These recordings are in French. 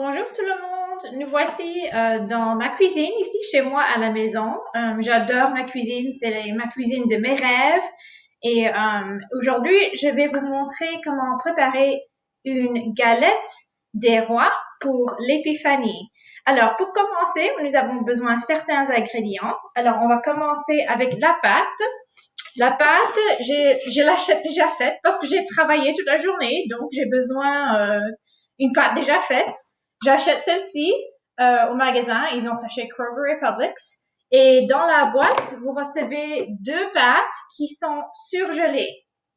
Bonjour tout le monde, nous voici dans ma cuisine, ici chez moi à la maison. J'adore ma cuisine, c'est ma cuisine de mes rêves. Et aujourd'hui, je vais vous montrer comment préparer une galette des rois pour l'épiphanie. Alors, pour commencer, nous avons besoin de certains ingrédients. Alors, on va commencer avec la pâte. La pâte, je l'achète déjà faite parce que j'ai travaillé toute la journée, donc j'ai besoin une pâte déjà faite. J'achète celle-ci au magasin, ils ont ça chez Kroger et Publix. Et dans la boîte, vous recevez deux pâtes qui sont surgelées.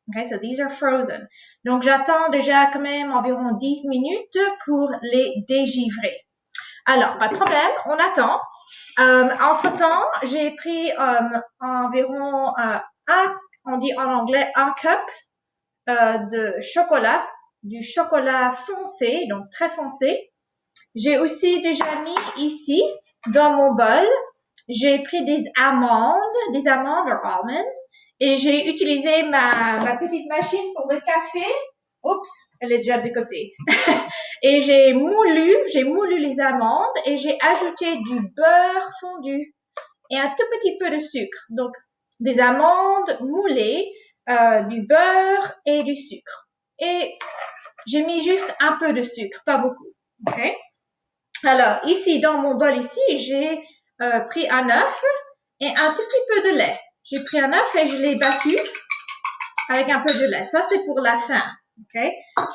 Okay, so these are frozen. Donc j'attends déjà quand même environ 10 minutes pour les dégivrer. Alors, pas de problème, on attend. Entre-temps, j'ai pris environ on dit en anglais, un cup de chocolat, du chocolat foncé, donc très foncé. J'ai aussi déjà mis ici, dans mon bol, j'ai pris des amandes or almonds, et j'ai utilisé ma petite machine pour le café. Oups, elle est déjà de côté. Et j'ai moulu les amandes et j'ai ajouté du beurre fondu et un tout petit peu de sucre. Donc, des amandes moulées, du beurre et du sucre. Et j'ai mis juste un peu de sucre, pas beaucoup. OK? Alors, ici, dans mon bol ici, j'ai pris un œuf et un tout petit peu de lait. J'ai pris un œuf et je l'ai battu avec un peu de lait. Ça, c'est pour la fin. OK?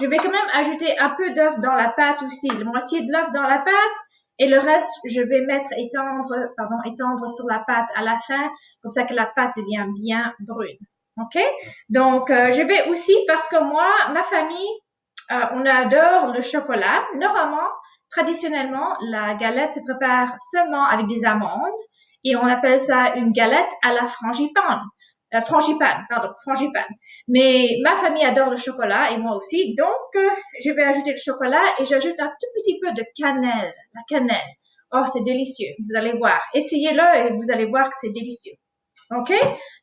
Je vais quand même ajouter un peu d'œuf dans la pâte aussi, la moitié de l'œuf dans la pâte. Et le reste, je vais étendre sur la pâte à la fin, comme ça que la pâte devient bien brune. OK? Donc, je vais aussi, parce que moi, ma famille, on adore le chocolat. Normalement, traditionnellement, la galette se prépare seulement avec des amandes et on appelle ça une galette à la frangipane. Frangipane. Mais ma famille adore le chocolat et moi aussi, donc je vais ajouter le chocolat et j'ajoute un tout petit peu de cannelle, la cannelle. Oh, c'est délicieux, vous allez voir. Essayez-le et vous allez voir que c'est délicieux. OK?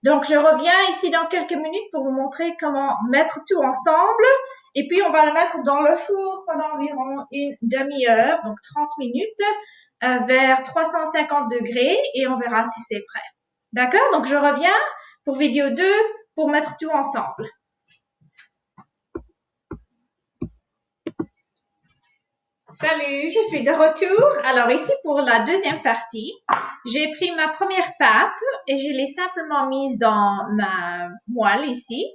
Donc, je reviens ici dans quelques minutes pour vous montrer comment mettre tout ensemble. Et puis, on va le mettre dans le four pendant environ une demi-heure, donc 30 minutes, vers 350 degrés et on verra si c'est prêt. D'accord? Donc, je reviens pour vidéo 2 pour mettre tout ensemble. Salut, je suis de retour. Alors ici pour la deuxième partie, j'ai pris ma première pâte et je l'ai simplement mise dans ma moelle ici.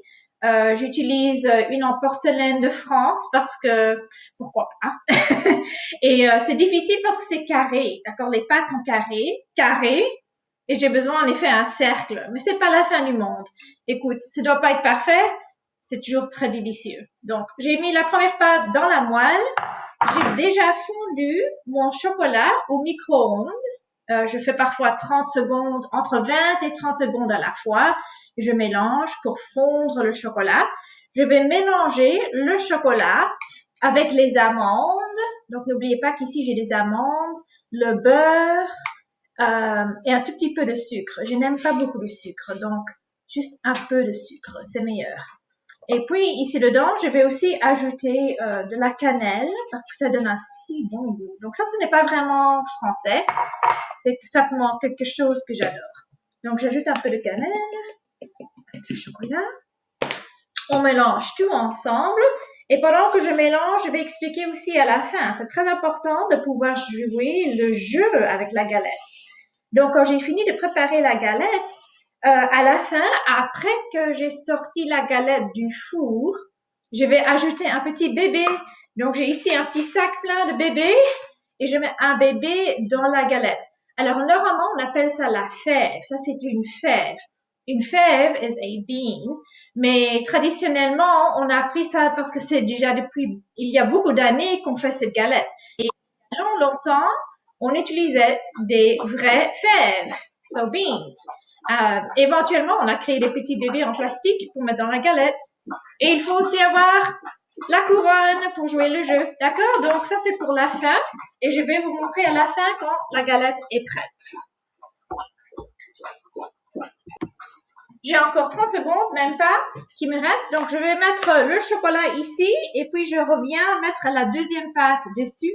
J'utilise une en porcelaine de France parce que, pourquoi pas. Et c'est difficile parce que c'est carré, d'accord? Les pâtes sont carrées, et j'ai besoin en effet d'un cercle. Mais c'est pas la fin du monde. Écoute, ça doit pas être parfait, c'est toujours très délicieux. Donc, j'ai mis la première pâte dans la moelle. J'ai déjà fondu mon chocolat au micro-ondes. Je fais parfois 30 secondes, entre 20 et 30 secondes à la fois. Je mélange pour fondre le chocolat. Je vais mélanger le chocolat avec les amandes. Donc, n'oubliez pas qu'ici, j'ai des amandes, le beurre et un tout petit peu de sucre. Je n'aime pas beaucoup le sucre, donc juste un peu de sucre, c'est meilleur. Et puis, ici dedans, je vais aussi ajouter de la cannelle parce que ça donne un si bon goût. Donc ça, ce n'est pas vraiment français. C'est simplement quelque chose que j'adore. Donc, j'ajoute un peu de cannelle avec le chocolat. On mélange tout ensemble. Et pendant que je mélange, je vais expliquer aussi à la fin. C'est très important de pouvoir jouer le jeu avec la galette. Donc, quand j'ai fini de préparer la galette, à la fin, après que j'ai sorti la galette du four, je vais ajouter un petit bébé. Donc, j'ai ici un petit sac plein de bébés et je mets un bébé dans la galette. Alors, normalement, on appelle ça la fève. Ça, c'est une fève. Une fève is a bean. Mais traditionnellement, on a appris ça parce que c'est déjà depuis, il y a beaucoup d'années qu'on fait cette galette. Et il y a longtemps, on utilisait des vraies fèves. So beans. Éventuellement, on a créé des petits bébés en plastique pour mettre dans la galette. Et il faut aussi avoir la couronne pour jouer le jeu. D'accord? Donc, ça, c'est pour la fin. Et je vais vous montrer à la fin quand la galette est prête. J'ai encore 30 secondes, même pas, qui me restent. Donc, je vais mettre le chocolat ici. Et puis, je reviens mettre la deuxième pâte dessus.